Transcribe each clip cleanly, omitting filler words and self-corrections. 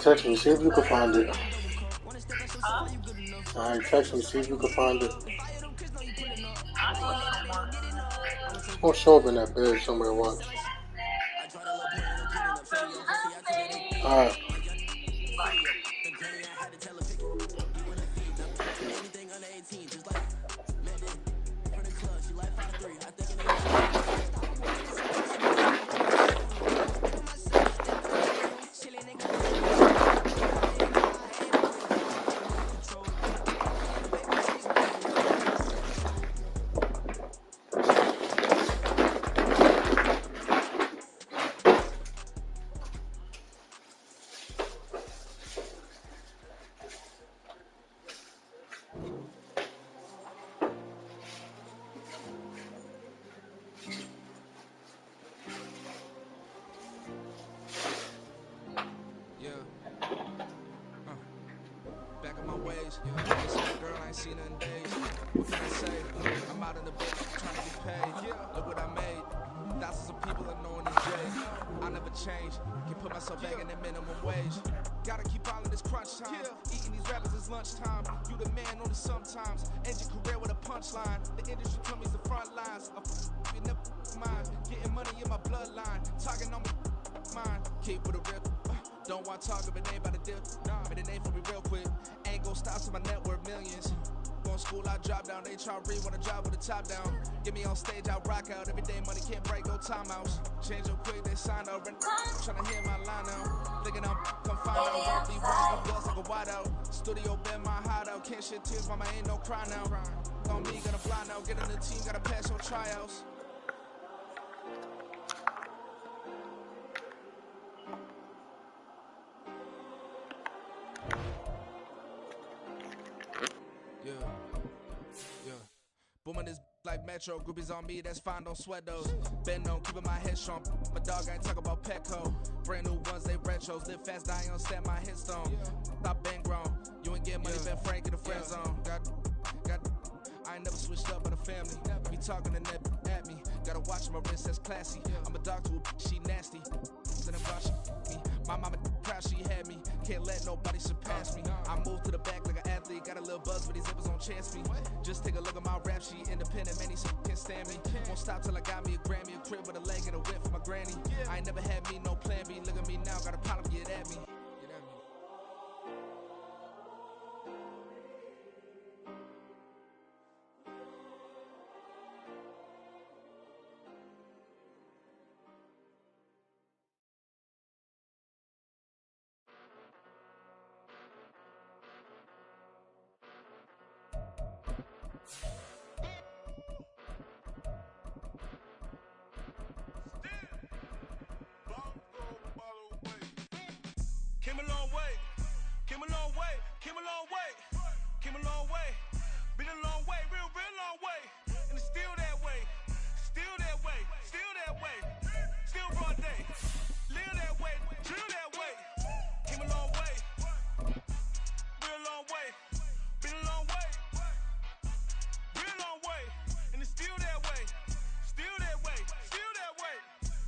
text me, see if you can find it. Huh? Alright, text me, see if you can find it. I'm looking at one. It's gonna show up in that bed somewhere, watch. Alright. Back on my ways, missing my girl, I ain't seen her in days. What can I say? I'm out in the bed trying to get paid. Look what I made. Thousands of people are knowing this Jay. I never change. Can put myself back in the minimum wage. Gotta keep all of this crunch time. Eating these rappers is lunchtime. You the man only sometimes. End your career with a punchline. The industry told me it's the front lines. You never mind. Getting money in my bloodline. Talking on my mind. Keep with a rip. Don't want to talk if it ain't about a dip. But it ain't for me real quick. Ain't gon' stop till my net worth millions. Going to school, I drop down. They try to read when I drive with the top down. Get me on stage, I rock out. Every day money can't break, no timeouts. Change up quick, they sign up. Tryna hear my line out. Thinking I'm come find out. Won't be ones, dust like a wide out. Studio been my hideout. Can't shed tears, mama ain't no cry now. On me, gonna fly now. Get in the team, gotta pass your tryouts. Booming this like Metro, groupies on me, that's fine, don't sweat those. Been on, keeping my head strong. My dog ain't talk about Petco. Brand new ones, they retros. Live fast, dying on set, my headstone. Stop been grown. You ain't getting money, been frank in the friend zone. I ain't never switched up on the family. Be talking to net at me. Gotta watch my wrist, that's classy. I'm a dog to a she nasty. Then she me. My mama proud she had me. Can't let nobody surpass me. I move to the back like an athlete. Got a little buzz, but these zippers don't chance me. Just take a look at my rap sheet. Independent, man, these can't stand me. Won't stop till I got me a Grammy, a crib with a leg and a whip for my granny. I ain't never had me no plan B. Look at me now, got a problem, get at me. Came a long way, came a long way, came a long way, came a long way, been a long way, real long way, and it's still that way, still that way, still that way, still broad day, live that way, chill that way, came a long way, real long way, been a long way, real long way, and it's still that way, still that way, still that way,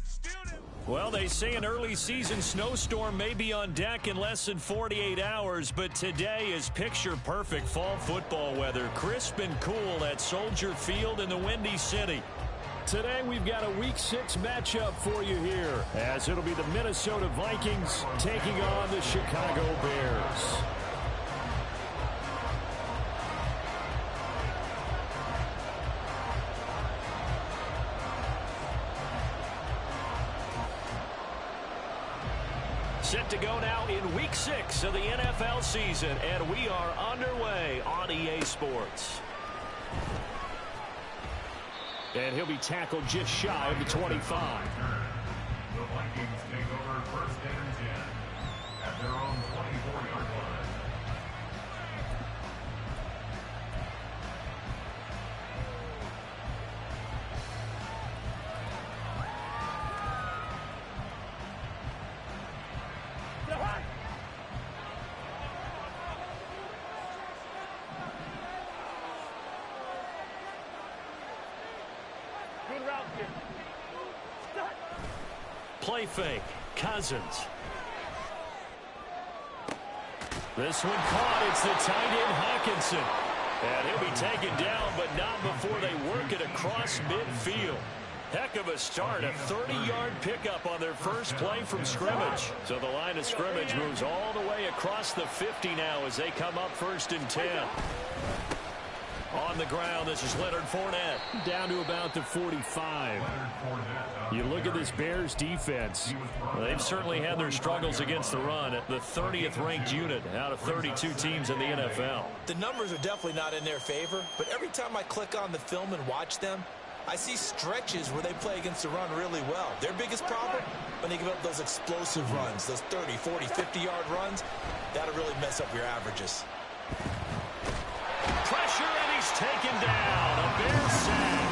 still that way. Well, they say an early season snowstorm may be on deck in less than 48 hours, but today is picture-perfect fall football weather. Crisp and cool at Soldier Field in the Windy City. Today we've got a Week 6 matchup for you here, as it'll be the Minnesota Vikings taking on the Chicago Bears. Set to go now in Week 6 of the NFL season, and we are underway on EA Sports. And he'll be tackled just shy of the 25. The Vikings take over first and 10 at their own 24-yard line. Play fake. Cousins. This one caught. It's the tight end Hawkinson. And he'll be taken down, but not before they work it across midfield. Heck of a start. A 30-yard pickup on their first play from scrimmage. So the line of scrimmage moves all the way across the 50 now as they come up 1st and 10. On the ground, this is Leonard Fournette. Down to about the 45. You look at this Bears defense. They've certainly had their struggles against the run at the 30th ranked unit out of 32 teams in the NFL. The numbers are definitely not in their favor, but every time I click on the film and watch them, I see stretches where they play against the run really well. Their biggest problem, when they give up those explosive runs, those 30, 40, 50-yard runs, that'll really mess up your averages. Pressure, and he's taken down. A Bears sack.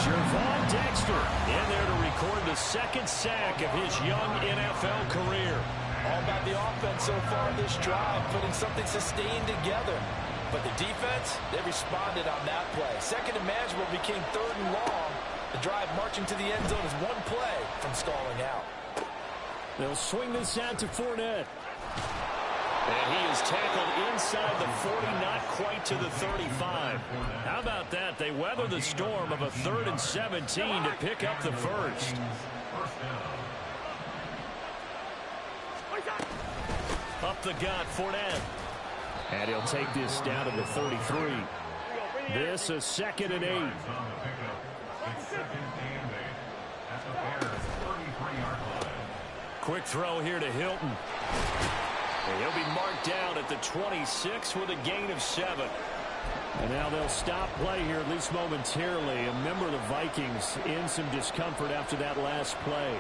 Gervon Dexter in there to record the 2nd sack of his young NFL career. All about the offense so far this drive, putting something sustained together. But the defense, they responded on that play. 2nd and manageable became 3rd and long. The drive marching to the end zone is one play from stalling out. They'll swing this out to Fournette. And he is tackled inside the 40, not quite to the 35. How about that? They weather the storm of a 3rd and 17 to pick up the first. Up the gut, Fournette. And he'll take this down to the 33. This a 2nd and 8. Quick throw here to Hilton. And he'll be marked down at the 26 with a gain of 7. And now they'll stop play here, at least momentarily. A member of the Vikings in some discomfort after that last play.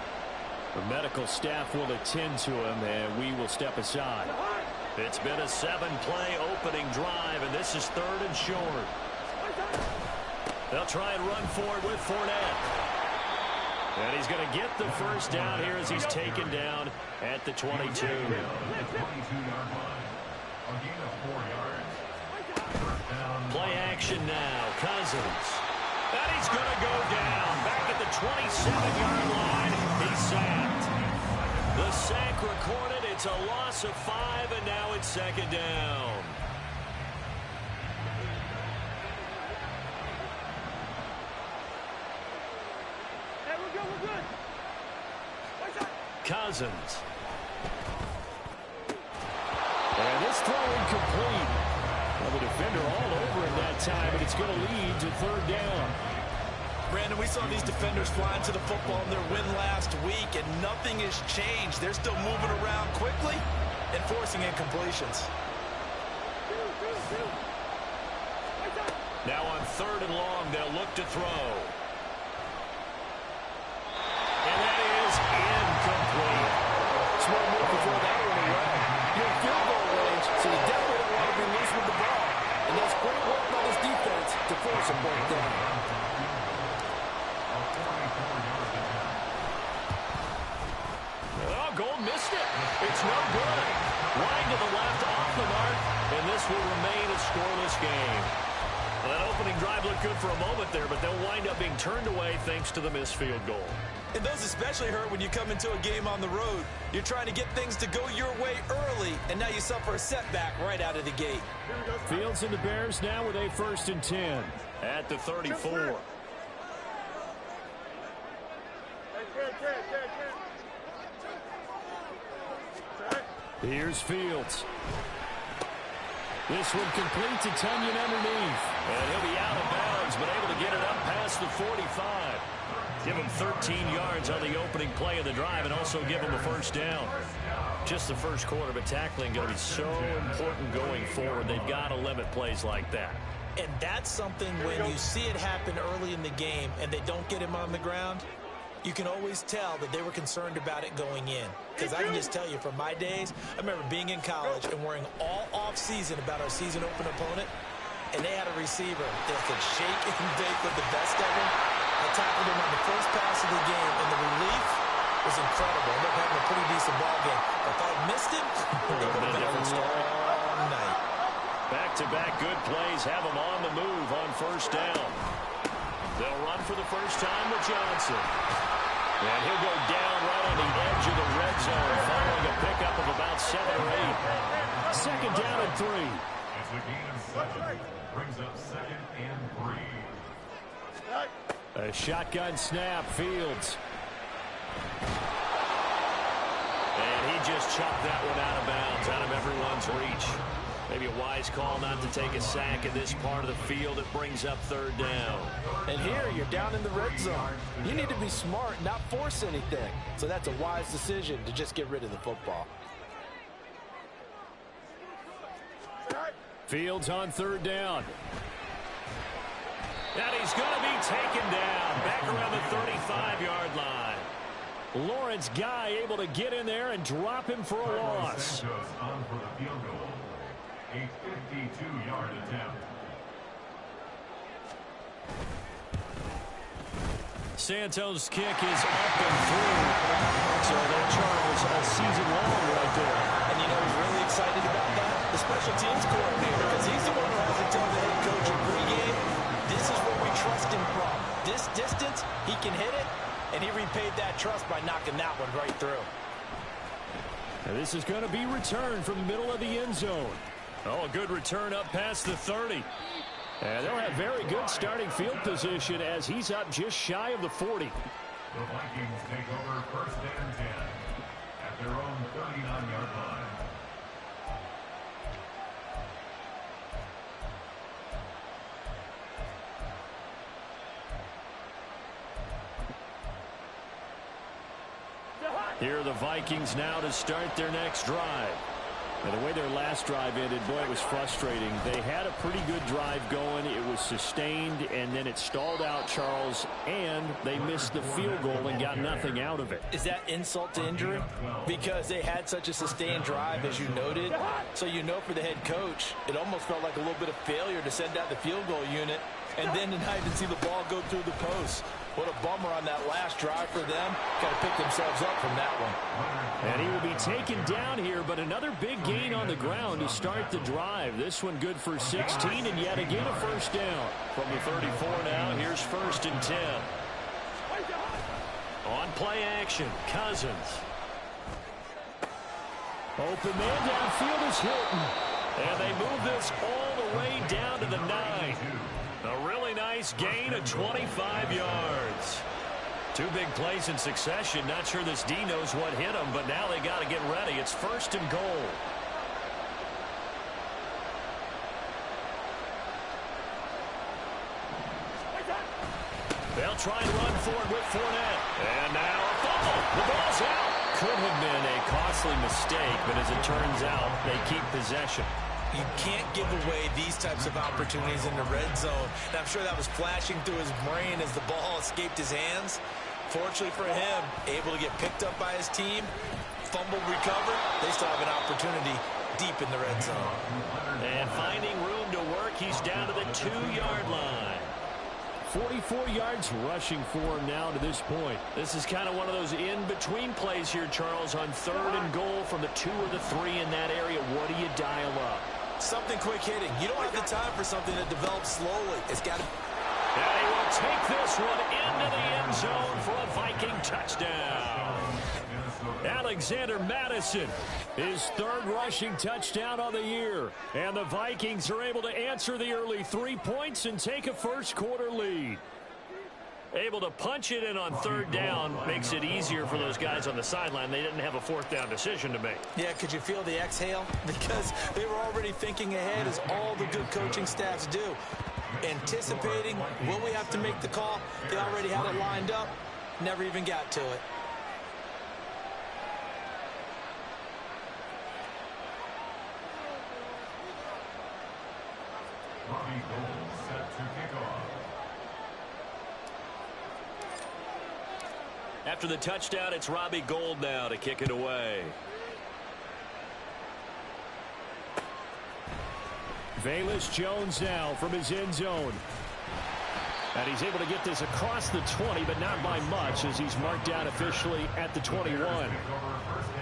The medical staff will attend to him, and we will step aside. It's been a 7-play opening drive, and this is 3rd and short. They'll try and run for it with Fournette. And he's going to get the first down here as he's taken down at the 22. Play action now. Cousins. And he's going to go down. Back at the 27-yard line. He's sacked. The sack recorded. It's a loss of 5, and now it's 2nd down. Cousins. And this throw incomplete. Well, the defender all over him that time, but it's going to lead to 3rd down. Brandon, we saw these defenders flying to the football in their win last week, and nothing has changed. They're still moving around quickly and forcing incompletions. Now on 3rd and long, they'll look to throw. And that is incomplete. Small move before that one away. You're in field goal range, so you definitely don't want to be loose with the ball. And that's great work by this defense to force a point down. Oh, Gold missed it. It's no good. Line to the left, off the mark, and this will remain a scoreless game. Well, that opening drive looked good for a moment there, but they'll wind up being turned away thanks to the missed field goal. And those especially hurt when you come into a game on the road. You're trying to get things to go your way early, and now you suffer a setback right out of the gate. Fields and the Bears now with a 1st and 10 at the 34. Here's Fields. This one complete to Tunyon underneath. And he'll be out of bounds, but able to get it up past the 45. Give him 13 yards on the opening play of the drive and also give him a 1st down. Just the first quarter, but tackling going to be so important going forward. They've got to limit plays like that. And that's something when you see it happen early in the game and they don't get him on the ground, you can always tell that they were concerned about it going in. Because I can just tell you from my days, I remember being in college and worrying all off-season about our season open opponent, and they had a receiver that could shake and bake with the best of them. I tackled him on the first pass of the game, and the relief was incredible. I ended up having a pretty decent ball game. But if I had missed him, it would have been a long night. Back-to-back good plays have them on the move on 1st down. They'll run for the first time with Johnson. And he'll go down right on the edge of the red zone following a pickup of about 7 or 8. Second down and 3. It's a gain of 7. Brings up 2nd and 3. A shotgun snap, Fields. And he just chopped that one out of bounds, out of everyone's reach. Maybe a wise call not to take a sack in this part of the field. It brings up 3rd down. And here, you're down in the red zone. You need to be smart, not force anything. So that's a wise decision to just get rid of the football. Fields on 3rd down. And he's going to be taken down back around the 35-yard line. Lawrence Guy able to get in there and drop him for a loss. Santos on for the field goal. A 52-yard attempt. Santos' kick is up and through. So that Charles a season long right there. And you know who's really excited about that? The special teams coordinator, because he's the one who has to tell the head coach in pregame, this is where we trust him from. This distance, he can hit it, and he repaid that trust by knocking that one right through. And this is going to be returned from the middle of the end zone. Oh, a good return up past the 30. And they'll have very good starting field position as he's up just shy of the 40. The Vikings take over 1st and 10 at their own 39-yard line. Here are the Vikings now to start their next drive. And the way their last drive ended, boy, it was frustrating. They had a pretty good drive going. It was sustained, and then it stalled out, Charles, and they missed the field goal and got nothing out of it. Is that insult to injury? Because they had such a sustained drive, as you noted. So you know for the head coach, it almost felt like a little bit of failure to send out the field goal unit and then to not even see the ball go through the post. What a bummer on that last drive for them. Got to pick themselves up from that one. And he will be taken down here, but another big gain on the ground to start the drive. This one good for 16, and yet again a first down. From the 34 now, here's 1st and 10. On play action, Cousins. Open man downfield is Hilton. And they move this all the way down to the 9. A really nice gain of 25 yards. 2 big plays in succession. Not sure this D knows what hit him, but now they got to get ready. It's 1st and goal. They'll try and run forward with Fournette. And now a fumble. The ball's out. Could have been a costly mistake, but as it turns out, they keep possession. You can't give away these types of opportunities in the red zone. And I'm sure that was flashing through his brain as the ball escaped his hands. Fortunately for him, able to get picked up by his team, fumbled, recovered. They still have an opportunity deep in the red zone. And finding room to work, he's down to the 2-yard line. 44 yards rushing for him now to this point. This is kind of one of those in-between plays here, Charles, on 3rd and goal from the 2 or the 3 in that area. What do you dial up? Something quick hitting. You don't have the time for something that develops slowly. It's got to... And he will take this one into the end zone for a Viking touchdown. Alexander Madison, his 3rd rushing touchdown on the year. And the Vikings are able to answer the early 3 points and take a first-quarter lead. Able to punch it in on 3rd down makes it easier for those guys on the sideline. They didn't have a 4th down decision to make. Yeah, could you feel the exhale? Because they were already thinking ahead, as all the good coaching staffs do. Anticipating, will we have to make the call? They already had it lined up, never even got to it. Robbie Gould set to kick off. After the touchdown, it's Robbie Gould now to kick it away. Velus Jones now from his end zone. And he's able to get this across the 20, but not by much, as he's marked down officially at the 21. Take over 1st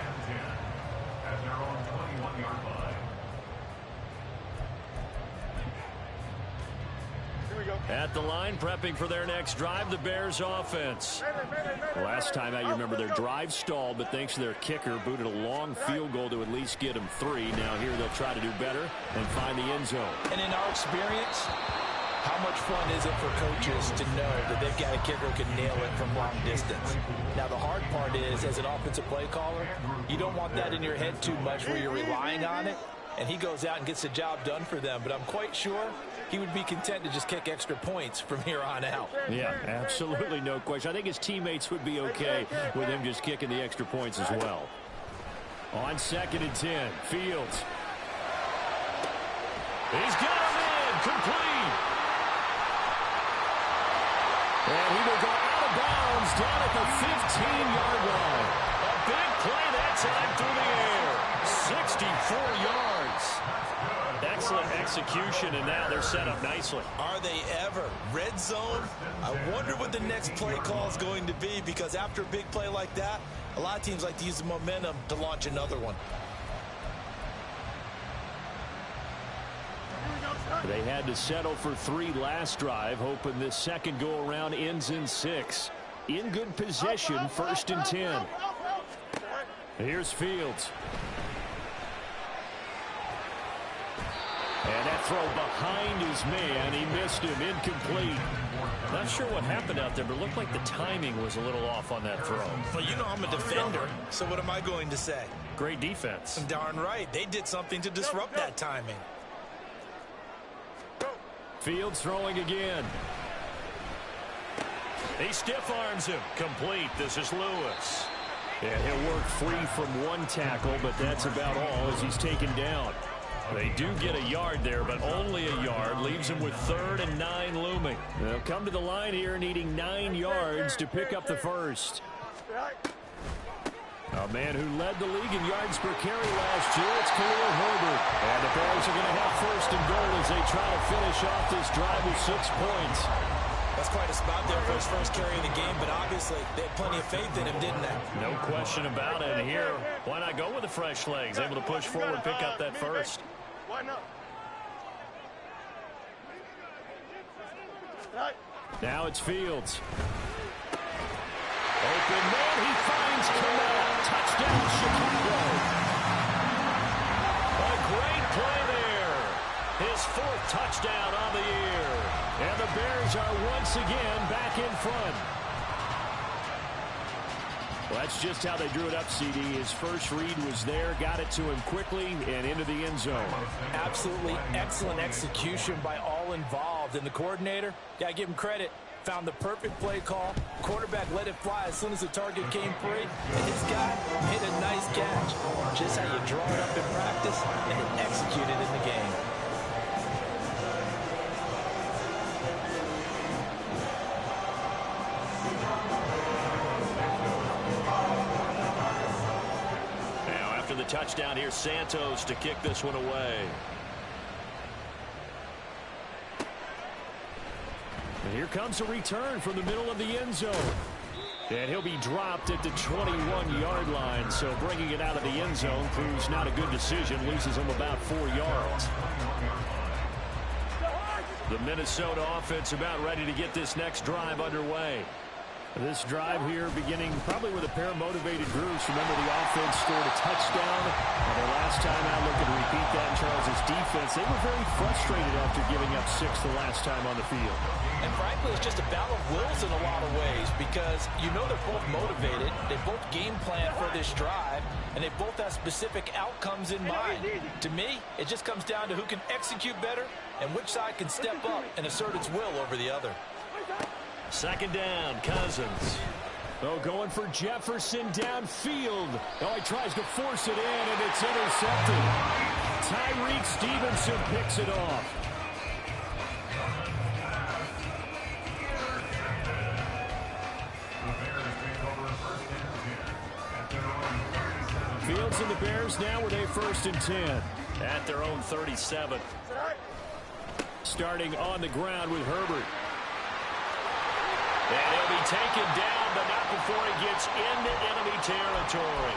and 10 at their own 21-yard line. Here we go. At the line, prepping for their next drive, the Bears offense. Last time out, you remember their drive stalled, but thanks to their kicker, booted a long field goal to at least get them 3. Now here they'll try to do better and find the end zone. And in our experience, how much fun is it for coaches to know that they've got a kicker who can nail it from long distance? Now, the hard part is, as an offensive play caller, you don't want that in your head too much where you're relying on it, and he goes out and gets the job done for them. But I'm quite sure he would be content to just kick extra points from here on out. Yeah, absolutely no question. I think his teammates would be okay with him just kicking the extra points as well. On 2nd and 10, Fields. He's got him in, complete. And he will go out of bounds down at the 15-yard line. A big play that time through the air. 64 yards. Excellent execution, and now they're set up nicely. Are they ever? Red zone? I wonder what the next play call is going to be, because after a big play like that, a lot of teams like to use the momentum to launch another one. They had to settle for 3 last drive, hoping this second go-around ends in 6. In good position, 1st and 10. Here's Fields. And that throw behind his man. He missed him. Incomplete. Not sure what happened out there, but it looked like the timing was a little off on that throw. Well, you know I'm a defender, so what am I going to say? Great defense. Darn right. They did something to disrupt that timing. Fields throwing again. He stiff arms him. Complete. This is Lewis. And he'll work free from 1 tackle, but that's about all as he's taken down. They do get a yard there, but only a yard. Leaves him with 3rd and 9 looming. They'll come to the line here needing 9 yards to pick up the first. A man who led the league in yards per carry last year, it's Khalil Herbert. And the Bears are going to have 1st and goal as they try to finish off this drive with 6 points. That's quite a spot there for his first carry of the game, but obviously they had plenty of faith in him, didn't they? No question about it. And here, why not go with the fresh legs? Able to push forward, pick up that first. Why not? Now it's Fields. Open man, he finds Kamara. Touchdown, Chicago. A great play there. His 4th touchdown on the year. And the Bears are once again back in front. Well, that's just how they drew it up, CD. His first read was there, got it to him quickly, and into the end zone. Absolutely excellent execution by all involved. And the coordinator, got to give him credit, found the perfect play call. Quarterback let it fly as soon as the target came free. And this guy hit a nice catch. Just how you draw it up in practice and then execute it in the game. The touchdown here, Santos to kick this one away. And here comes a return from the middle of the end zone. And he'll be dropped at the 21-yard line, so bringing it out of the end zone proves not a good decision, loses him about 4 yards. The Minnesota offense about ready to get this next drive underway. This drive here beginning probably with a pair of motivated groups. Remember, the offense scored a touchdown. And their last time out, looking to repeat that in Charles' defense. They were very frustrated after giving up 6 the last time on the field. And frankly, it's just a battle of wills in a lot of ways, because you know they're both motivated. They both game plan for this drive, and they both have specific outcomes in mind. To me, it just comes down to who can execute better and which side can step up and assert its will over the other. 2nd down, Cousins. Oh, going for Jefferson downfield. Oh, he tries to force it in, and it's intercepted. Tyreek Stevenson picks it off. Fields and the Bears now with a 1st and 10 at their own 37. Starting on the ground with Herbert. And he'll be taken down, but not before he gets into enemy territory.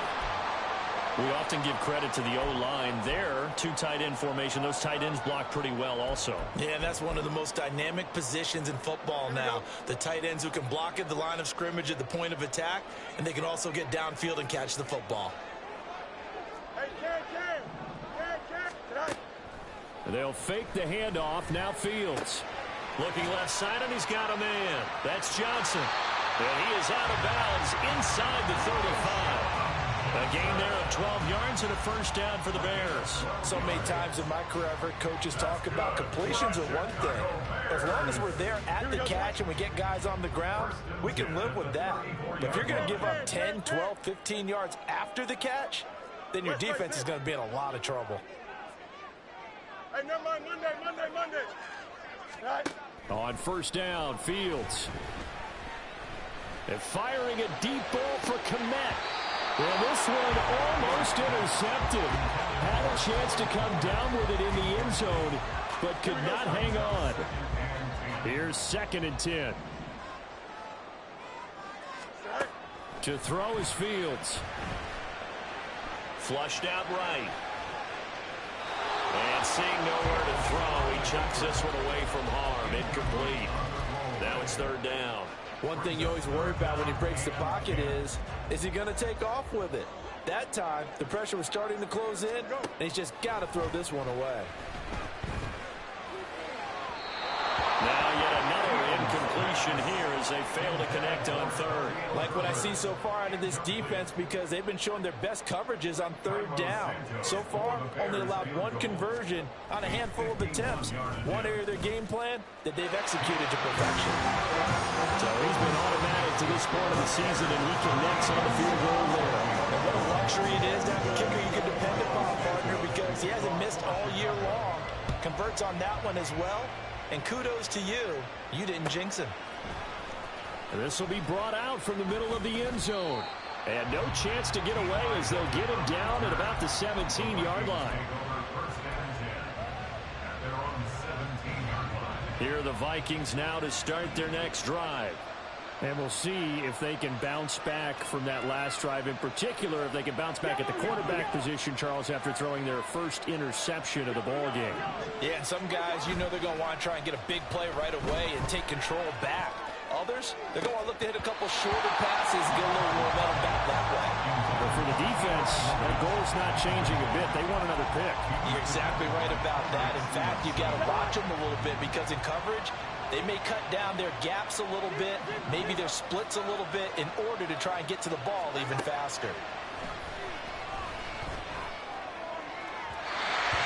We often give credit to the O-line there. Two tight end formation. Those tight ends block pretty well also. Yeah, and that's one of the most dynamic positions in football now. The tight ends who can block at the line of scrimmage at the point of attack, and they can also get downfield and catch the football. They'll fake the handoff. Now Fields. Looking left side, and he's got a man. That's Johnson. And he is out of bounds inside the 35. A gain there of 12 yards and a first down for the Bears. So many times in my career, I've heard coaches talk about completions are one thing. As long as we're there at the catch and we get guys on the ground, we can live with that. But if you're going to give up 10, 12, 15 yards after the catch, then your defense is going to be in a lot of trouble. Hey, never mind, Monday. Right. On first down, Fields. And firing a deep ball for Kmet. And this one almost intercepted. Had a chance to come down with it in the end zone, but could not hang on. Here's 2nd and 10. To throw is Fields. Flushed out right. And seeing nowhere to throw, he chucks this one away from harm. Incomplete. Now it's 3rd down. One thing you always worry about when he breaks the pocket is he going to take off with it? That time, the pressure was starting to close in, and he's just got to throw this one away. Now yet another incompletion here as they fail to connect on 3rd. Like what I see so far out of this defense, because they've been showing their best coverages on 3rd down. So far, only allowed one conversion on a handful of attempts. One area of their game plan that they've executed to perfection. So he's been automatic to this point of the season, and he connects on the field goal there. And what a luxury it is to have a kicker you can depend upon, partner, because he hasn't missed all year long. Converts on that one as well. And kudos to you. You didn't jinx him. This will be brought out from the middle of the end zone. And no chance to get away as they'll get him down at about the 17-yard line. Here are the Vikings now to start their next drive. And we'll see if they can bounce back from that last drive. In particular, if they can bounce back at the quarterback position, Charles, after throwing their first interception of the ball game. Yeah, and some guys, you know they're going to want to try and get a big play right away and take control back. Others, they're going to look to hit a couple shorter passes, get a little more momentum back that way. But for the defense, that goal's not changing a bit. They want another pick. You're exactly right about that. In fact, you got to watch them a little bit because in coverage, they may cut down their gaps a little bit, maybe their splits a little bit in order to try and get to the ball even faster.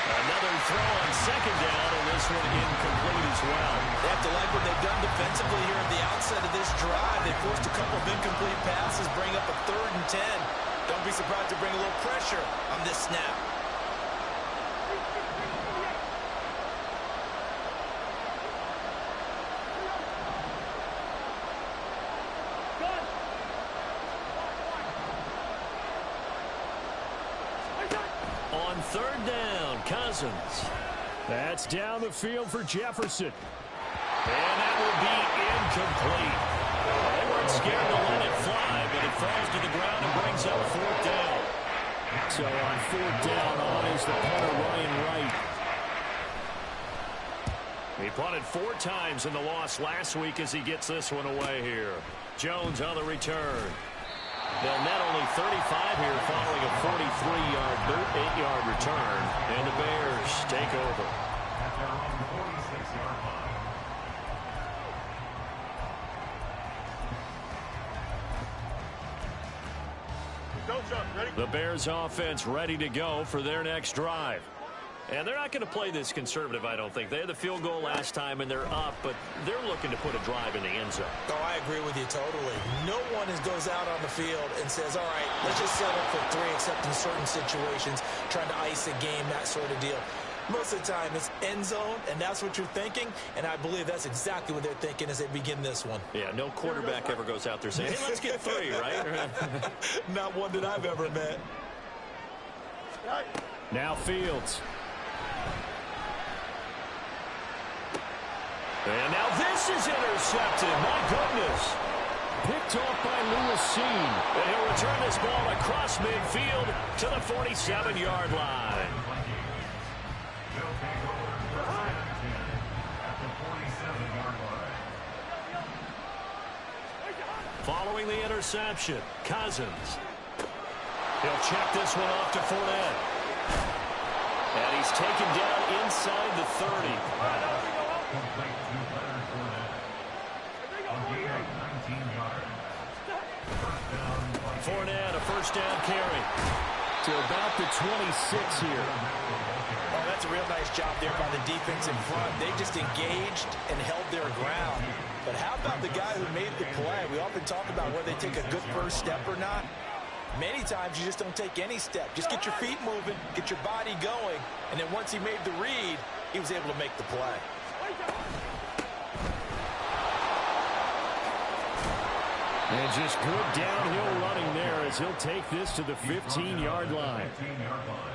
Another throw on 2nd down, and this one incomplete as well. They have to like what they've done defensively here at the outset of this drive. They forced a couple of incomplete passes, bring up a 3rd and 10. Don't be surprised to bring a little pressure on this snap. On 3rd down, Cousins. That's down the field for Jefferson. And that will be incomplete. They weren't scared to let it fly, but it falls to the ground and brings up 4th down. So on 4th down, on is the punter, Ryan Wright. He punted 4 times in the loss last week as he gets this one away here. Jones on the return. They'll net only 35 here following a 43-yard, 8-yard return. And the Bears take over. The Bears offense ready to go for their next drive. And they're not going to play this conservative, I don't think. They had the field goal last time, and they're up, but they're looking to put a drive in the end zone. Oh, I agree with you totally. No one goes out on the field and says, all right, let's just settle for 3, except in certain situations, trying to ice a game, that sort of deal. Most of the time, it's end zone, and that's what you're thinking, and I believe that's exactly what they're thinking as they begin this one. Yeah, no quarterback ever goes out there saying, hey, let's get 3, right? Not one that I've ever met. Now Fields. And now this is intercepted. My goodness. Picked off by Lewisine. And he'll return this ball across midfield to the 47-yard line. Following the interception, Cousins. He'll check this one off to Fournette. And he's taken down inside the 30. Fournette, a first down carry to about the 26 here. Oh, that's a real nice job there by the defense in front. They just engaged and held their ground. But how about the guy who made the play? We often talk about whether they take a good first step or not. Many times you just don't take any step. Just get your feet moving, get your body going, and then once he made the read, he was able to make the play. And just good downhill running there as he'll take this to the 15-yard line.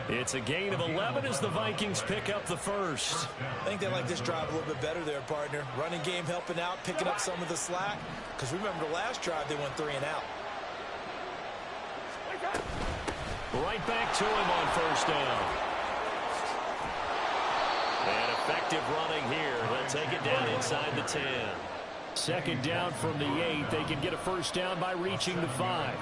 It's a gain of 11 as the Vikings pick up the first. I think they like this drive a little bit better there, partner. Running game helping out, picking up some of the slack. Because remember the last drive, they went 3 and out. Right back to him on first down. And effective running here. He'll take it down inside the 10. Second down from the 8. They can get a first down by reaching the 5.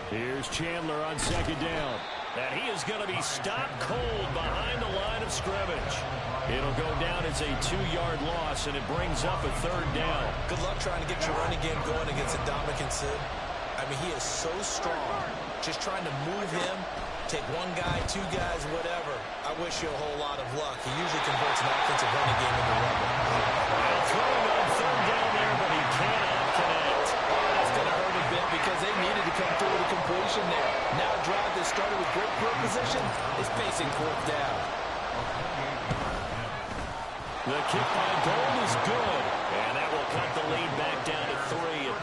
Here's Chandler on second down. And he is going to be stopped cold behind the line of scrimmage. It'll go down as a 2-yard loss, and it brings up a third down. Good luck trying to get your running game going against Ndamukong Suh. I mean, he is so strong. Just trying to move him, take one guy, 2 guys, whatever. I wish you a whole lot of luck. He usually converts an offensive running game into rubber. Well, throwing on third down there, but he cannot connect. That's going to hurt a bit because they needed to come through with a completion there. Now a drive that started with great field position is facing 4th down. The kick by Gold is good, and that will cut the lead back down to 3 at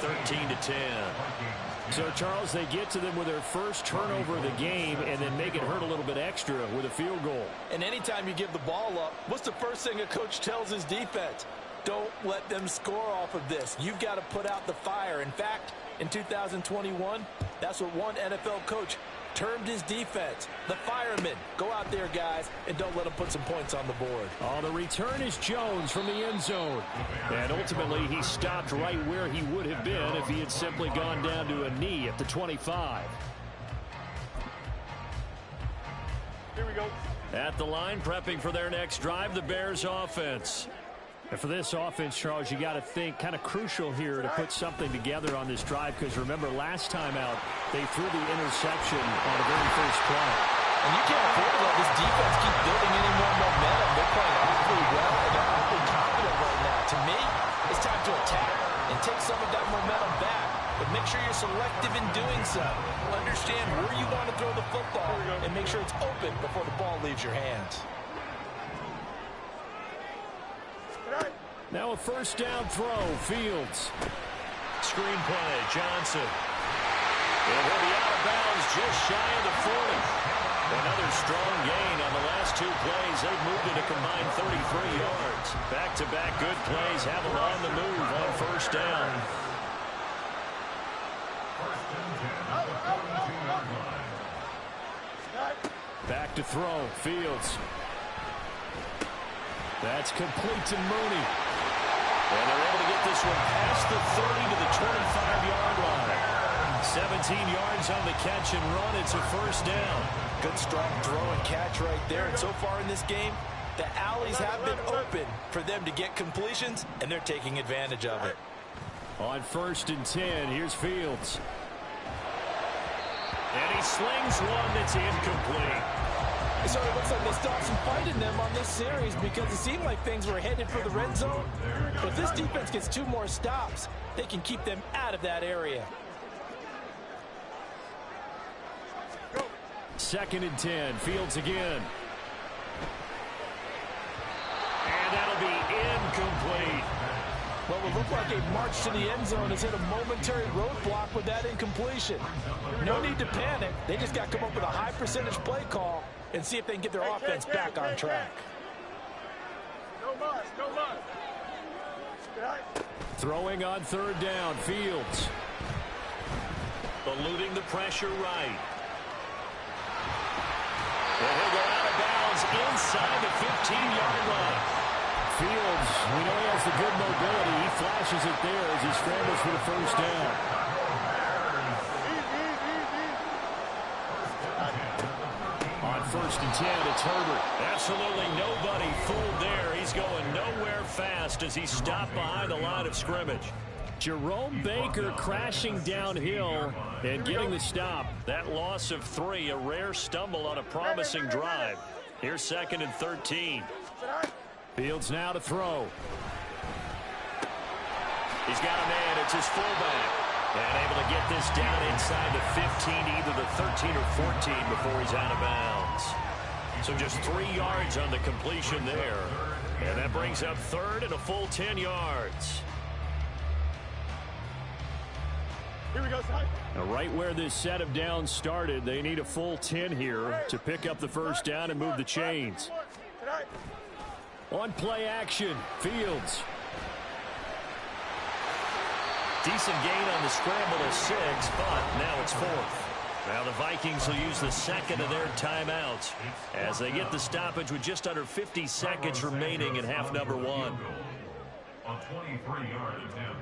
13-10. So, Charles, they get to them with their first turnover of the game and then make it hurt a little bit extra with a field goal. And anytime you give the ball up, what's the first thing a coach tells his defense? Don't let them score off of this. You've got to put out the fire. In fact, in 2021, that's what one NFL coach termed his defense, the firemen. Go out there, guys, and don't let them put some points on the board. On the return is Jones from the end zone. And ultimately, he stopped right where he would have been if he had simply gone down to a knee at the 25. Here we go. At the line, prepping for their next drive, the Bears offense. And for this offense, Charles, you got to think kind of crucial here to put something together on this drive because remember last time out they threw the interception on the very first play. And you can't afford to let this defense keep building any more momentum. They're playing awfully well and they're awfully confident right now. To me, it's time to attack and take some of that momentum back. But make sure you're selective in doing so. Understand where you want to throw the football and make sure it's open before the ball leaves your hands. Now a first down throw, Fields. Screen play, Johnson. And he'll be out of bounds just shy of the 40. Another strong gain on the last 2 plays. They've moved it a combined 33 yards. Back-to-back good plays have them on the move on first down. Back to throw, Fields. That's complete to Mooney. And they're able to get this one past the 30 to the 25-yard line. 17 yards on the catch and run. It's a first down. Good strong throw and catch right there. And so far in this game, the alleys have been open for them to get completions, and they're taking advantage of it. On 1st and 10, here's Fields. And he slings one that's incomplete. So it looks like they stopped some fight in them on this series because it seemed like things were headed for the red zone. But if this defense gets 2 more stops, they can keep them out of that area. 2nd and 10, Fields again. And that'll be incomplete. What would look like a march to the end zone has hit a momentary roadblock with that incompletion. No need to panic. They just got to come up with a high percentage play call and see if they can get their offense back on track. Throwing on third down, Fields. Eluding the pressure right. And he'll go out of bounds inside the 15-yard line. Fields, we know he has the good mobility. He flashes it there as he scrambles for the first down. On 1st and 10, it's Herbert. Absolutely nobody fooled there. He's going nowhere fast as he's stopped behind the line of scrimmage. Jerome Baker crashing downhill and getting the stop. That loss of 3, a rare stumble on a promising drive. Here's 2nd and 13. Fields now to throw. He's got a man. It's his fullback. And able to get this down inside the 15, either the 13 or 14 before he's out of bounds. So just 3 yards on the completion there. And that brings up 3rd and a full 10 yards. Here we go, Ty. Now, right where this set of downs started, they need a full 10 here to pick up the first down and move the chains. On play action, Fields. Decent gain on the scramble of 6, but now it's 4th. Now the Vikings will use the 2nd of their timeouts as they get the stoppage with just under 50 seconds remaining in half number 1. On 23-yard attempt.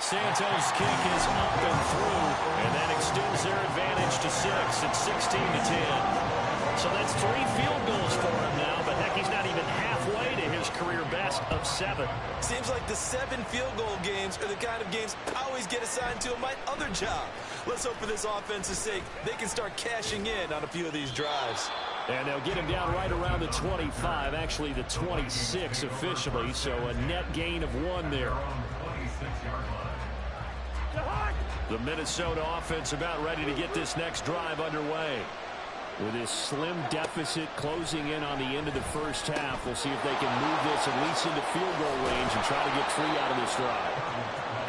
Santos' kick is up and through, and that extends their advantage to 6. It's 16-10. So that's 3 field goals for him now, but heck, he's not even halfway to his career best of 7. Seems like the 7 field goal games are the kind of games I always get assigned to in my other job. Let's hope for this offense's sake they can start cashing in on a few of these drives. And they'll get him down right around the 25, actually the 26 officially, so a net gain of 1 there. The Minnesota offense about ready to get this next drive underway. With his slim deficit closing in on the end of the first half, we'll see if they can move this at least into field goal range and try to get 3 out of this drive.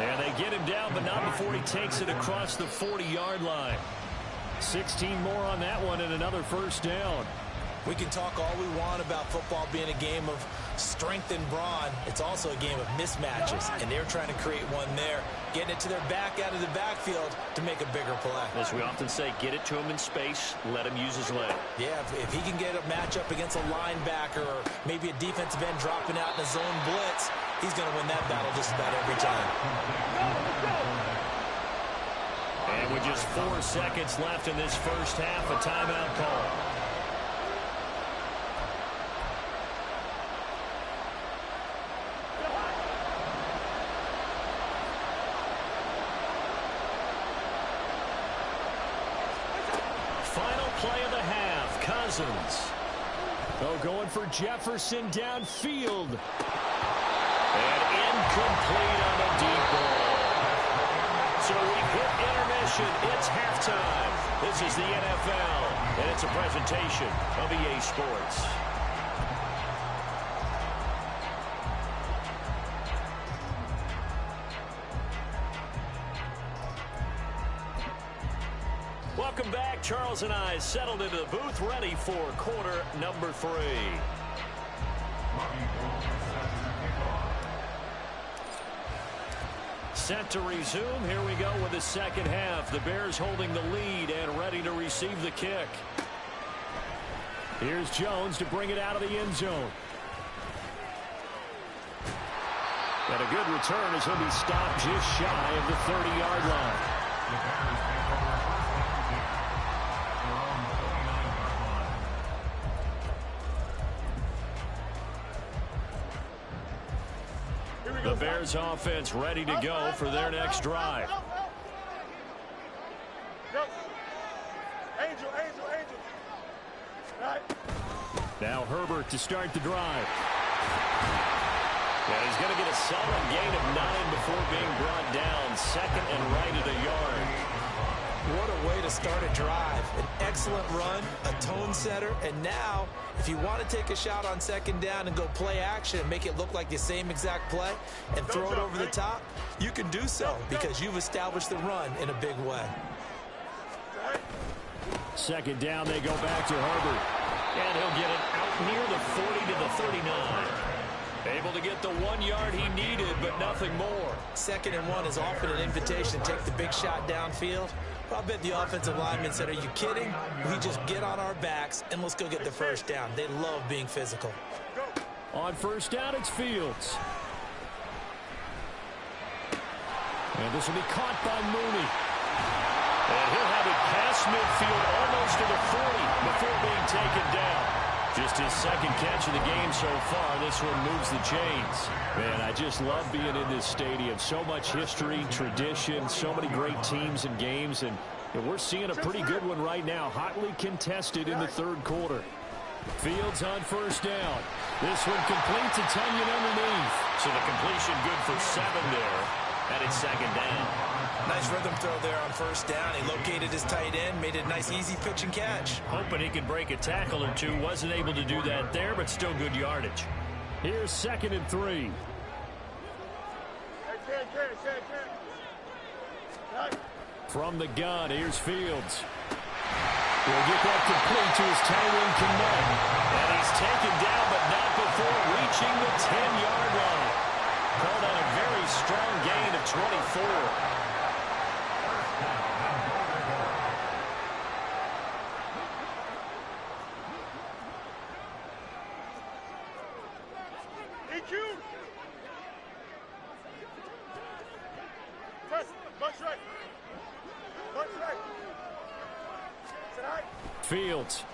And they get him down, but not before he takes it across the 40-yard line. 16 more on that one and another first down. We can talk all we want about football being a game of strength and brawn. It's also a game of mismatches, and they're trying to create one there, getting it to their back out of the backfield to make a bigger play. As we often say, get it to him in space, let him use his leg. Yeah, if he can get a matchup against a linebacker or maybe a defensive end dropping out in a zone blitz, he's going to win that battle just about every time. And with just 4 seconds left in this first half, a timeout call. Play of the half, Cousins. Oh, going for Jefferson downfield. And incomplete on a deep ball. So we've hit intermission. It's halftime. This is the NFL, and it's a presentation of EA Sports. Welcome back. Charles and I settled into the booth, ready for quarter number 3. Set to resume. Here we go with the second half. The Bears holding the lead and ready to receive the kick. Here's Jones to bring it out of the end zone. And a good return as he'll be stopped just shy of the 30-yard line. The Bears offense ready to go for their next drive. Now Herbert to start the drive. Yeah, he's going to get a solid gain of 9 before being brought down. 2nd and right at a yard. What a way to start a drive. An excellent run, a tone setter, and now if you want to take a shot on 2nd down and go play action and make it look like the same exact play and throw it over the top, you can do so because you've established the run in a big way. 2nd down, they go back to Herbert. And he'll get it near the 40 to the 39. Able to get the 1 yard he needed, but nothing more. 2nd and 1 is often an invitation to take the big shot downfield. I bet the offensive lineman said, are you kidding? We just get on our backs and let's go get the first down. They love being physical. On first down, it's Fields. And this will be caught by Mooney. And he'll have it past midfield almost to the 40 before being taken down. Just his 2nd catch of the game so far. This one moves the chains. Man, I just love being in this stadium. So much history, tradition, so many great teams and games. And we're seeing a pretty good one right now. Hotly contested in the 3rd quarter. Fields on first down. This one complete to Tunyon underneath. So the completion good for 7 there. And it's 2nd down. Nice rhythm throw there on first down. He located his tight end, made it a nice easy pitch and catch. Hoping he could break a tackle or two. Wasn't able to do that there, but still good yardage. Here's 2nd and 3. From the gun, here's Fields. He'll get that complete to his tight end, Connect. And he's taken down, but not before reaching the 10-yard line. Called on a very strong gain of 24. Fields.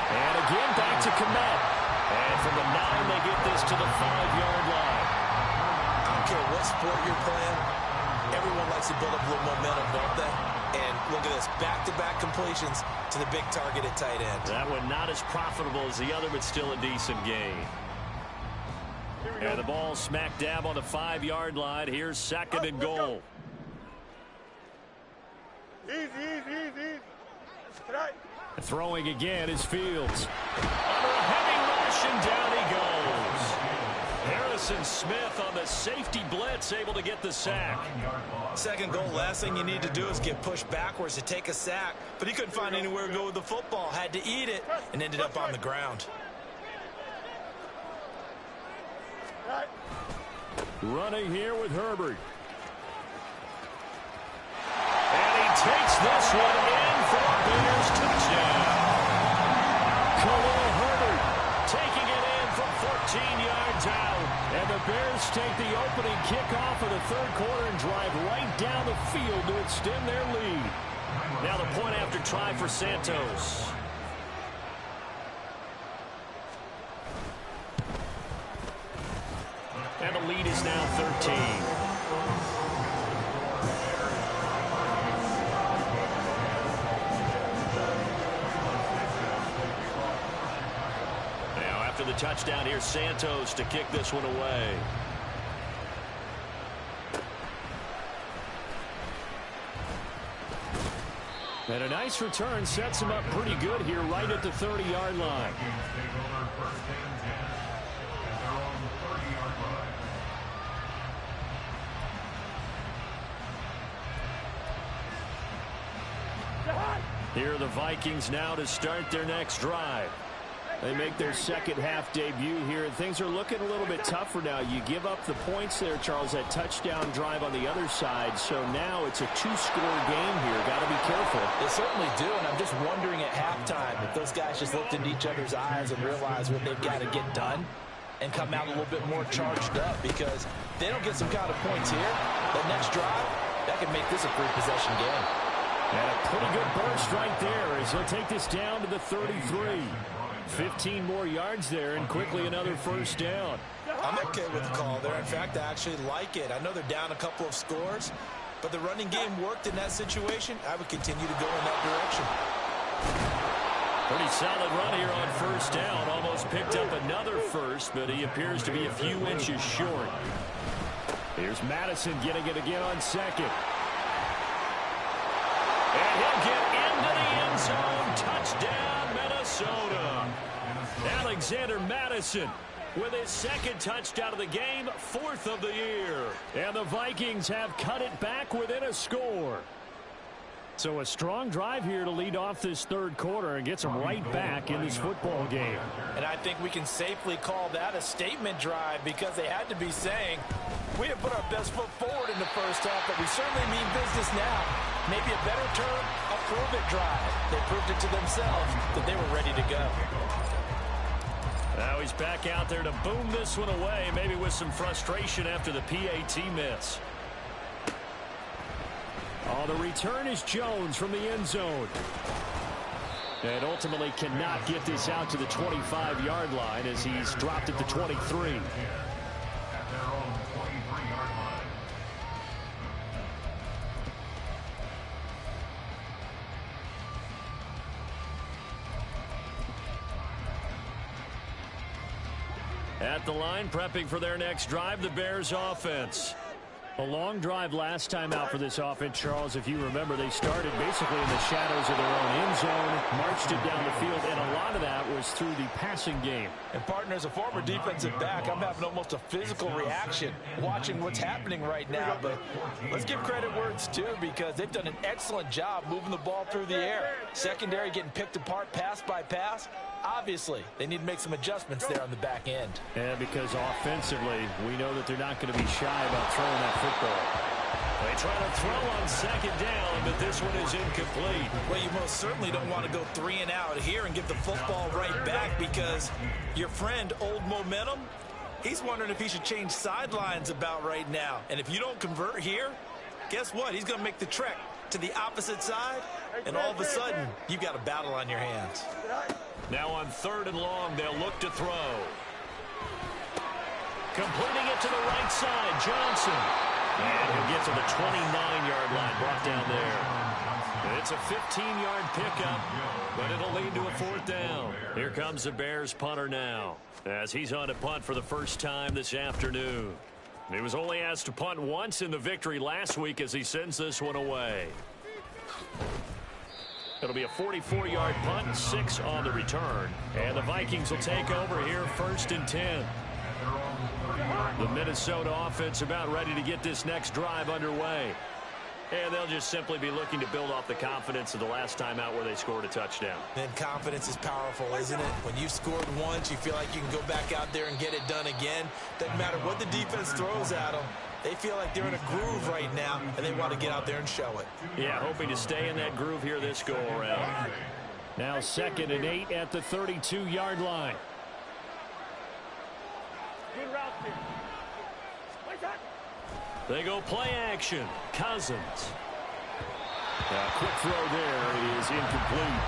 And again back to Komet. And from the 9, they get this to the 5-yard line. I don't care what sport you're playing. Everyone likes to build up a little momentum, don't they? And look at this, back-to-back completions to the big target at tight end. That one not as profitable as the other, but still a decent gain. And the ball smack dab on the 5-yard line. Here's 2nd and goal. Easy. Throwing again is Fields. Under a heavy rush, and down he goes. Harrison Smith on the safety blitz, able to get the sack. 2nd goal, last thing you need to do is get pushed backwards to take a sack. But he couldn't find anywhere to go with the football. Had to eat it and ended up on the ground. Running here with Herbert. And he takes this one in for a Bears touchdown. Khalil Herbert taking it in from 14 yards out. And the Bears take the opening kickoff of the 3rd quarter and drive right down the field to extend their lead. Now the point after try for Santos. And the lead is now 13. Now after the touchdown, here's Santos to kick this one away. And a nice return sets him up pretty good here right at the 30-yard line. Here are the Vikings now to start their next drive. They make their 2nd half debut here, and things are looking a little bit tougher now. You give up the points there, Charles, that touchdown drive on the other side. So now it's a 2-score game here. Got to be careful. They certainly do, and I'm just wondering at halftime if those guys just looked into each other's eyes and realized what they've got to get done and come out a little bit more charged up, because if they don't get some kind of points here, that next drive, that could make this a 3-possession game. And a pretty good burst right there as he'll take this down to the 33. 15 more yards there, and quickly another first down. I'm okay with the call there. In fact, I actually like it. I know they're down a couple of scores, but the running game worked in that situation. I would continue to go in that direction. Pretty solid run here on first down. Almost picked up another first, but he appears to be a few inches short. Here's Madison getting it again on 2nd. And he'll get into the end zone. Touchdown, Minnesota. Alexander Madison with his 2nd touchdown of the game, 4th of the year. And the Vikings have cut it back within a score. So a strong drive here to lead off this third quarter and gets them right back in this football game. And I think we can safely call that a statement drive because they had to be saying, we have put our best foot forward in the first half, but we certainly mean business now. Maybe a better term, a prove-it drive. They proved it to themselves that they were ready to go. Now he's back out there to boom this one away, maybe with some frustration after the PAT miss. Oh, the return is Jones from the end zone. And ultimately cannot get this out to the 25-yard line as he's dropped at the 23. At their own 23-yard line. At the line, prepping for their next drive, the Bears offense. A long drive last time out for this offense, Charles. If you remember, they started basically in the shadows of their own end zone, marched it down the field, and a lot of that was through the passing game. And, partner, as a former defensive back, I'm having almost a physical reaction watching what's happening right now. But let's give credit where it's due because they've done an excellent job moving the ball through the air. Secondary getting picked apart pass by pass. Obviously, they need to make some adjustments there on the back end. Yeah, because offensively, we know that they're not going to be shy about throwing that football. They try to throw on second down, but this one is incomplete. Well, you most certainly don't want to go 3 and out here and give the football right back because your friend, Old Momentum, he's wondering if he should change sidelines about right now. And if you don't convert here, guess what? He's going to make the trek to the opposite side, and all of a sudden, you've got a battle on your hands. Now on 3rd and long, they'll look to throw. Completing it to the right side, Johnson. And he'll get to the 29-yard line, brought down there. It's a 15-yard pickup, but it'll lead to a 4th down. Here comes the Bears punter now, as he's on to punt for the first time this afternoon. He was only asked to punt once in the victory last week as he sends this one away. It'll be a 44-yard punt, 6 on the return. And the Vikings will take over here 1st and 10. The Minnesota offense about ready to get this next drive underway. And they'll just simply be looking to build off the confidence of the last time out where they scored a touchdown. And confidence is powerful, isn't it? When you've scored once, you feel like you can go back out there and get it done again. Doesn't matter what the defense throws at them. They feel like they're in a groove right now, and they want to get out there and show it. Yeah, hoping to stay in that groove here this go-around. Now 2nd and 8 at the 32-yard line. Good route here. They go play action. Cousins. Quick throw there is incomplete.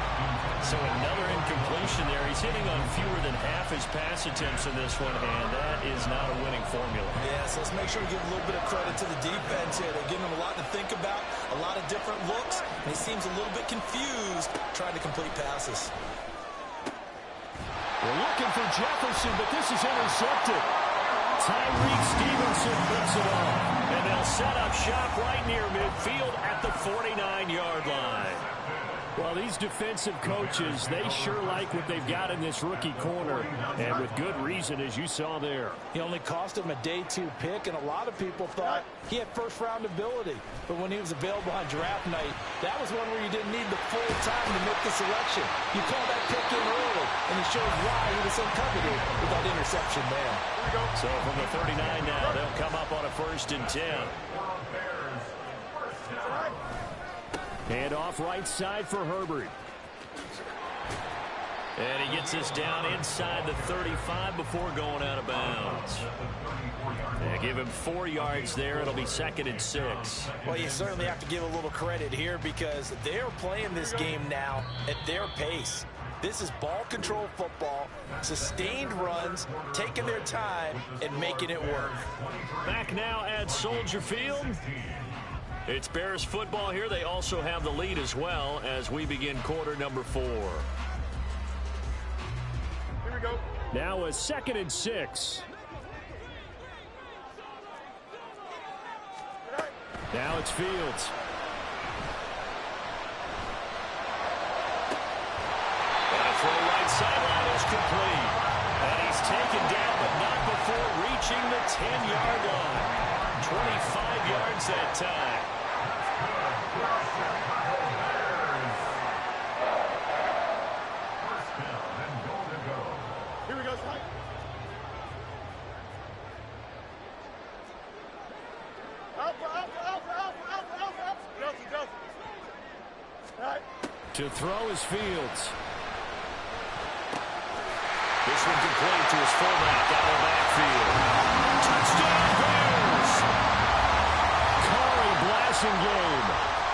So another incompletion there. He's hitting on fewer than half his pass attempts in this one, and that is not a winning formula. Yeah, so let's make sure to give a little bit of credit to the defense here. They're giving him a lot to think about, a lot of different looks, and he seems a little bit confused trying to complete passes. We're looking for Jefferson, but this is intercepted. Tyreek Stevenson picks it off. And they'll set up shop right near midfield at the 49-yard line. Well, these defensive coaches, they sure like what they've got in this rookie corner. And with good reason, as you saw there. He only cost him a day 2 pick, and a lot of people thought he had first-round ability. But when he was available on draft night, that was one where you didn't need the full time to make the selection. You call that pick in early, and it shows why he was so coveted with that interception there. So from the 39 now, they'll come up on a 1st and 10. Hand off right side for Herbert. And he gets us down inside the 35 before going out of bounds. They give him 4 yards there. It'll be 2nd and 6. Well, you certainly have to give a little credit here because they're playing this game now at their pace. This is ball control football, sustained runs, taking their time, and making it work. Back now at Soldier Field. It's Bears football here. They also have the lead as well as we begin quarter number 4. Here we go. Now a 2nd and 6. Now it's Fields. And a throw right sideline is complete. And he's taken down, but not before reaching the 10-yard line. 25 yards that time. Here we go, son. Up. Delta. All right. To throw is Fields. This one complete to his fullback out of the backfield. Touchdown Bears! Corey Blasingame,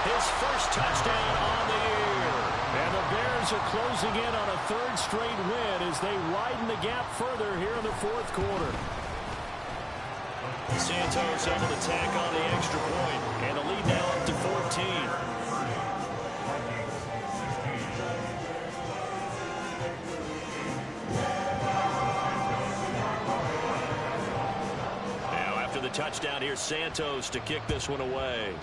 his first touchdown on the year. And the Bears are closing in on a third straight win as they widen the gap further here in the fourth quarter. Santos able to tack on the extra point, and the lead now up to 14. Now after the touchdown, here's Santos to kick this one away.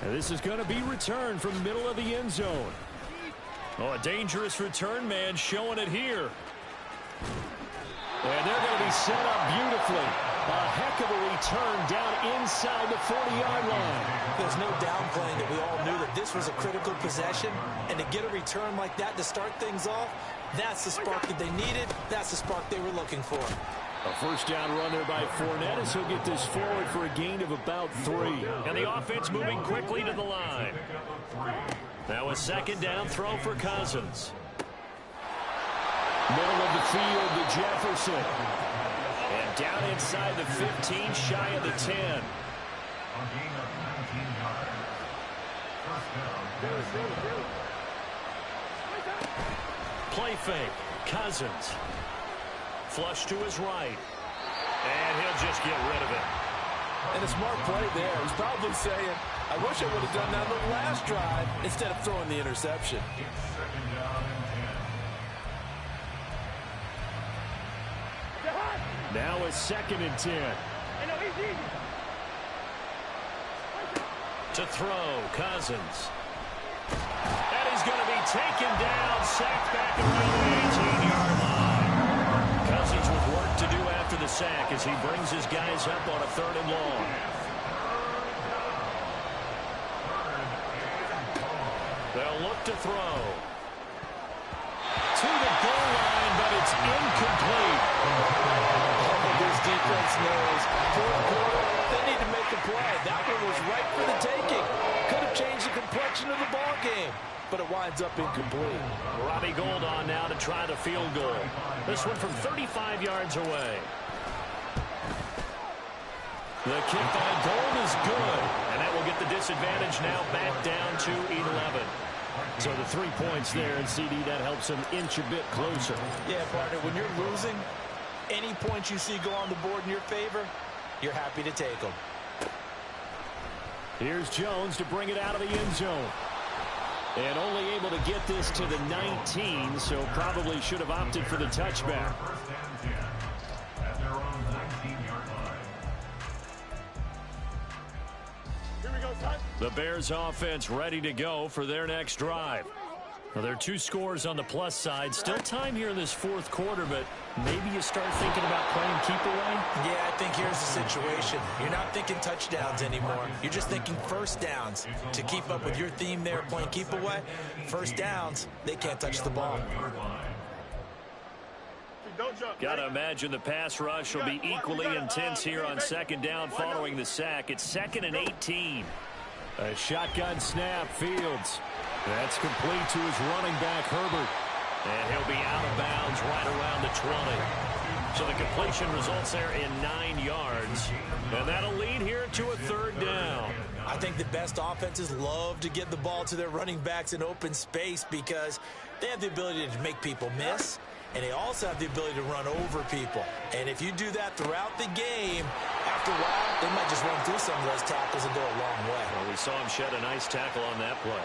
And this is going to be returned from the middle of the end zone. Oh, a dangerous return man showing it here. And they're going to be set up beautifully. A heck of a return down inside the 40-yard line. There's no downplaying that we all knew that this was a critical possession. And to get a return like that to start things off, that's the spark that they needed. That's the spark they were looking for. A first down run there by Fournette as he'll get this forward for a gain of about 3. And the offense moving quickly to the line. Now a second down throw for Cousins. Middle of the field to Jefferson. And down inside the 15, shy of the 10. Play fake. Cousins. Flush to his right. And he'll just get rid of it. And a smart play there. He's probably saying, I wish I would have done that on the last drive instead of throwing the interception. Now a 2nd and 10. To throw, Cousins. And he's going to be taken down, sacked back around the 18-yard line. Cousins with work to do after the sack as he brings his guys up on a 3rd and long. They'll look to throw. To the goal line, but it's incomplete. This defense knows fourth quarter, they need to make a play. That one was right for the taking. Could have changed the complexion of the ball game, but it winds up incomplete. Robbie Gould on now to try the field goal. This one from 35 yards away. The kick by Gould is good, and that will get the disadvantage now back down to 11. So the 3 points there, and CD, that helps him inch a bit closer. Yeah, partner, when you're losing, any points you see go on the board in your favor, you're happy to take them. Here's Jones to bring it out of the end zone. And only able to get this to the 19, so probably should have opted for the touchback. The Bears offense ready to go for their next drive. Well, there are 2 scores on the plus side. Still time here in this fourth quarter, but maybe you start thinking about playing keep away? Yeah, I think here's the situation. You're not thinking touchdowns anymore. You're just thinking first downs. To keep up with your theme there, playing keep away, first downs, they can't touch the ball. Got to imagine the pass rush will be equally intense here on 2nd down following the sack. It's 2nd and 18. A shotgun snap, Fields. That's complete to his running back, Herbert. And he'll be out of bounds right around the 20. So the completion results there in 9 yards. And that'll lead here to a 3rd down. I think the best offenses love to get the ball to their running backs in open space because they have the ability to make people miss. And they also have the ability to run over people. And if you do that throughout the game, after a while, they might just run through some of those tackles and go a long way. Well, we saw him shed a nice tackle on that play.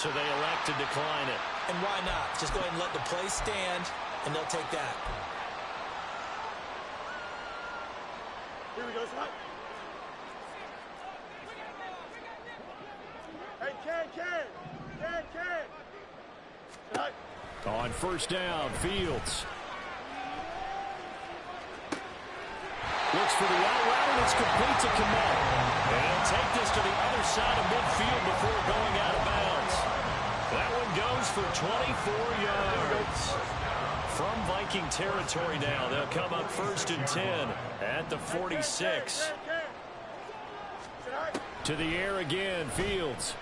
So they elect to decline it. And why not? Just go ahead and let the play stand, and they'll take that. Here we go, son. Hey, Ken. On first down, Fields. Looks for the out route, and it's complete to Kmet. And he'll take this to the other side of midfield before going out of bounds. That one goes for 24 yards. From Viking territory now, they'll come up 1st and 10 at the 46. To the air again, Fields.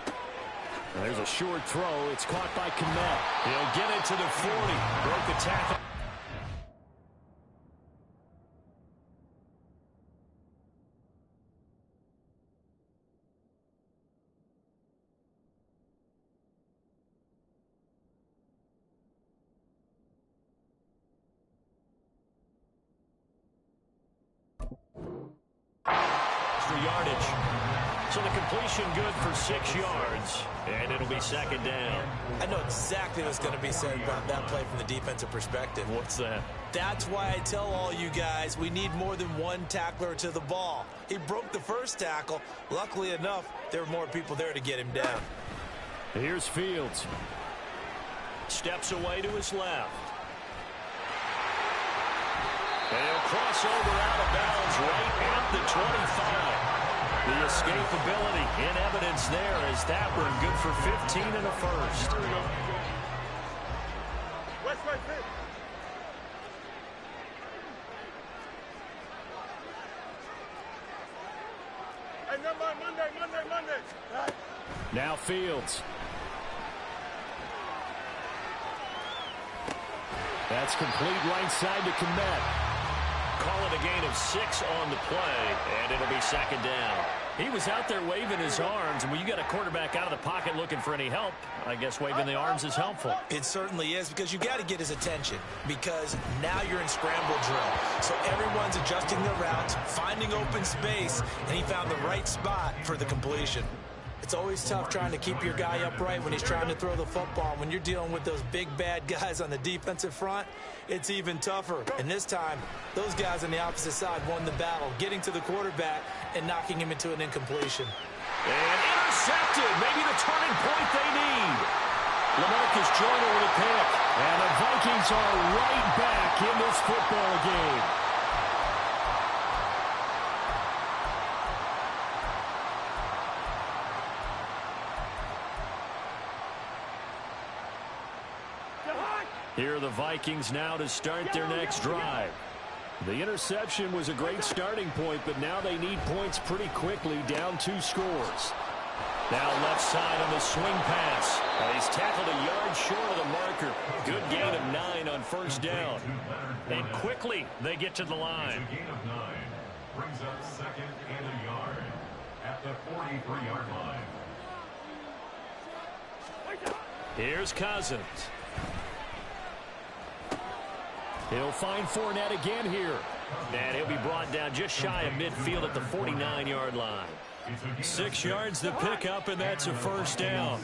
There's a short throw. It's caught by Kmet. He'll get it to the 40. Broke the tackle. Yardage. So the completion good for 6 yards, and it'll be 2nd down. I know exactly what's going to be said about that play from the defensive perspective. What's that? That's why I tell all you guys we need more than one tackler to the ball. He broke the first tackle. Luckily enough, there were more people there to get him down. Here's Fields. Steps away to his left. And he'll cross over out of bounds right at the 25. The escapability in evidence there as that one good for 15 and a first. West right fit. Hey, never mind. Monday. Right. Now Fields. That's complete right side to Kmet. Call it a gain of 6 on the play, and it'll be 2nd down. He was out there waving his arms, and when you got a quarterback out of the pocket looking for any help, I guess waving the arms is helpful. It certainly is, because you got to get his attention, because now you're in scramble drill. So everyone's adjusting their routes, finding open space, and he found the right spot for the completion. It's always tough trying to keep your guy upright when he's trying to throw the football. When you're dealing with those big, bad guys on the defensive front, it's even tougher. And this time, those guys on the opposite side won the battle, getting to the quarterback and knocking him into an incompletion. And intercepted, maybe the turning point they need. LaMarcus Joyner with a pick. And the Vikings are right back in this football game. Here are the Vikings now to start their next drive. The interception was a great starting point, but now they need points pretty quickly, down 2 scores. Now left side on the swing pass. He's tackled a yard short of the marker. Good gain of 9 on first down. And quickly they get to the line. Gain of 9 brings up 2nd and a yard at the 43-yard line. Here's Cousins. He'll find Fournette again here. And he'll be brought down just shy of midfield at the 49-yard line. 6 yards to pick up, and that's a first down.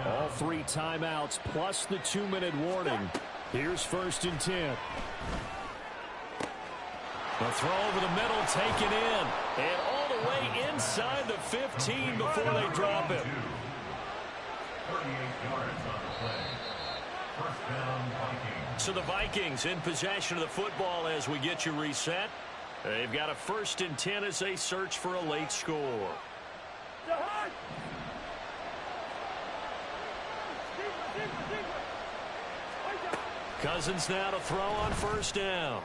All 3 timeouts plus the 2-minute warning. Here's 1st and 10. The throw over the middle taken in. And all the way inside the 15 before they drop it. 38 yards on the play. First down, Vikings. So the Vikings in possession of the football as we get you reset. They've got a 1st and 10 as they search for a late score. Cousins now to throw on first down.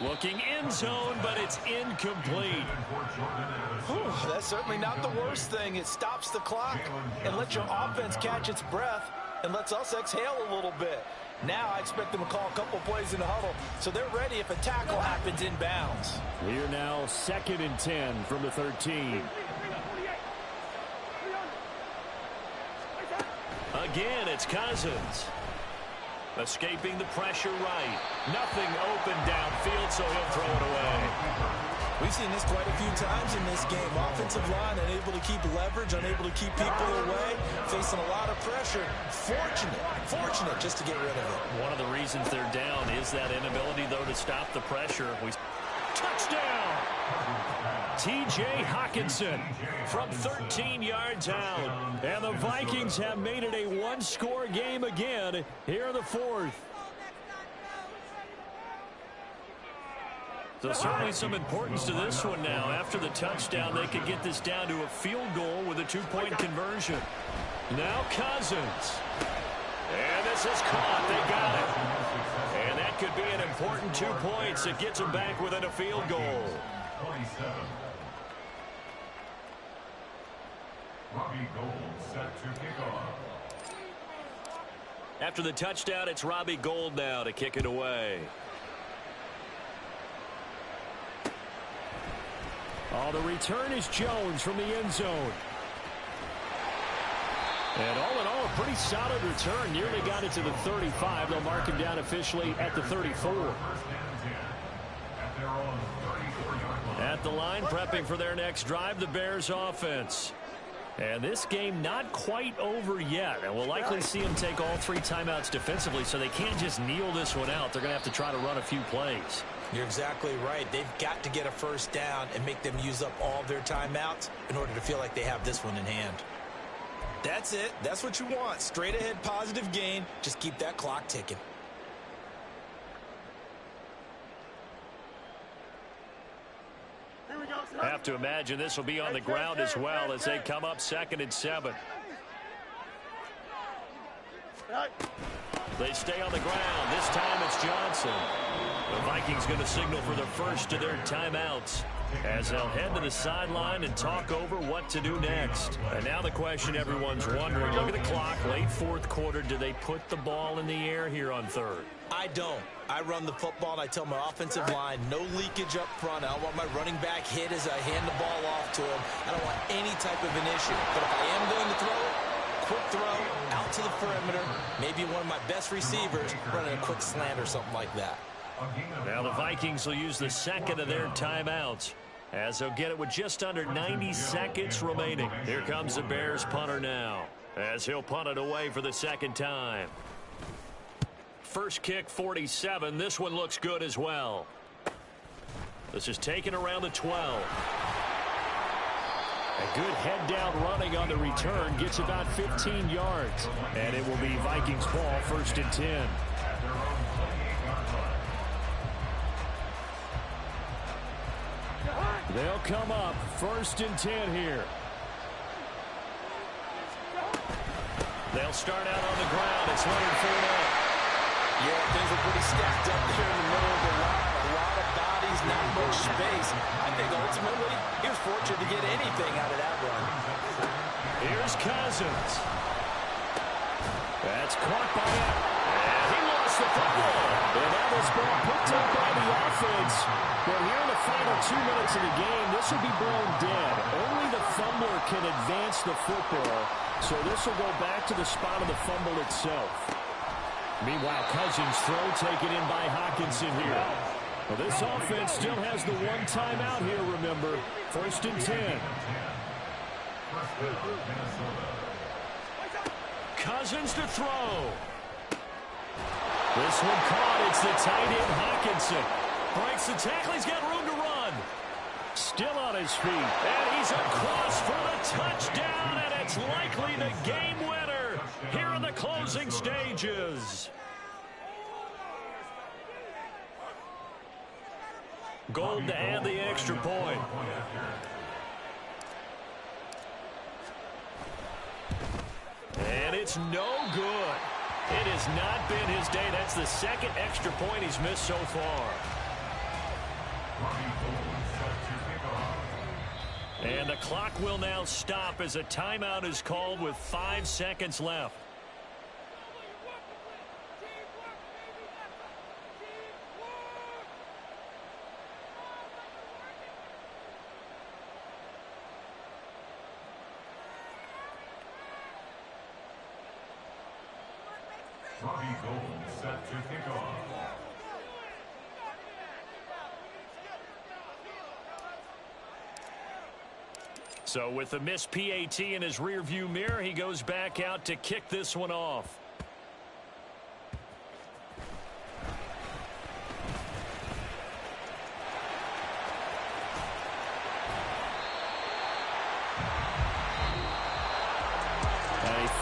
Looking end zone, but it's incomplete. Whew, that's certainly not the worst thing. It stops the clock and lets your offense catch its breath and lets us exhale a little bit. Now I expect them to call a couple plays in the huddle, so they're ready if a tackle happens inbounds. We're now 2nd and 10 from the 13. Again, it's Cousins. Escaping the pressure right. Nothing open downfield, so he'll throw it away. We've seen this quite a few times in this game. Offensive line unable to keep leverage, unable to keep people away, facing a lot of pressure. Fortunate just to get rid of it. One of the reasons they're down is that inability, though, to stop the pressure. Touchdown! T.J. Hawkinson from 13 yards out. And the Vikings have made it a one-score game again here in the fourth. So certainly some importance to this one now. After the touchdown, they could get this down to a field goal with a two-point conversion. Now Cousins. And this is caught. They got it. And that could be an important 2 points. It gets them back within a field goal. 27. Robbie Gould set to kick off. After the touchdown, it's Robbie Gould now to kick it away. Oh, the return is Jones from the end zone. And all in all, a pretty solid return. Nearly got it to the 35. They'll mark him down officially at the 34. At the line, prepping for their next drive, the Bears offense. And this game not quite over yet. And we'll likely see them take all 3 timeouts defensively, so they can't just kneel this one out. They're going to have to try to run a few plays. You're exactly right. They've got to get a first down and make them use up all their timeouts in order to feel like they have this one in hand. That's it. That's what you want. Straight ahead positive gain. Just keep that clock ticking. I have to imagine this will be on the ground as well as they come up 2nd and 7. They stay on the ground. This time it's Johnson. The Vikings going to signal for the first of their timeouts as they'll head to the sideline and talk over what to do next. And now the question everyone's wondering, look at the clock, late fourth quarter, do they put the ball in the air here on third? I don't. I run the football and I tell my offensive line, no leakage up front. I don't want my running back hit as I hand the ball off to him. I don't want any type of an issue. But if I am going to throw it, quick throw, out to the perimeter, maybe one of my best receivers running a quick slant or something like that. Now the Vikings will use the second of their timeouts as they'll get it with just under 90 seconds remaining. Here comes the Bears punter now as he'll punt it away for the second time. First kick 47. This one looks good as well. This is taken around the 12. A good head down running on the return gets about 15 yards. And it will be Vikings ball, 1st and 10. They'll come up 1st and 10 here. They'll start out on the ground. It's Leonard Fournette. Yeah, things are pretty stacked up there in the middle of the line. A lot of bodies, not much space. I think ultimately he was fortunate to get anything out of that run. Here's Cousins. That's caught by him. And he lost the football. And now this ball picked up by the offense. But here in the final 2 minutes of the game, this will be blown dead. Only the fumbler can advance the football. So this will go back to the spot of the fumble itself. Meanwhile, Cousins' throw taken in by Hawkinson here. Well, this offense still has the one timeout here, remember. 1st and 10. Cousins to throw. This one caught. It's the tight end, Hawkinson. Breaks the tackle. He's got room to run. Still on his feet. And he's across for the touchdown. And it's likely the game winner here in the closing stages. Gould to add the extra point. And it's no good. It has not been his day. That's the 2nd extra point he's missed so far. And the clock will now stop as a timeout is called with 5 seconds left. Robbie Gould set to kick off. So with the missed PAT in his rearview mirror, he goes back out to kick this one off.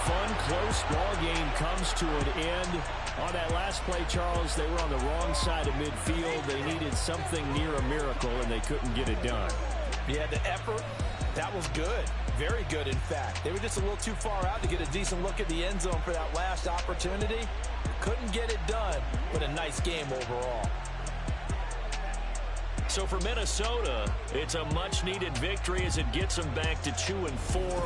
fun, close ball game comes to an end. On that last play, Charles, they were on the wrong side of midfield. They needed something near a miracle, and they couldn't get it done. Yeah, the effort, that was good. Very good, in fact. They were just a little too far out to get a decent look at the end zone for that last opportunity. Couldn't get it done, but a nice game overall. So for Minnesota, it's a much-needed victory as it gets them back to 2-4.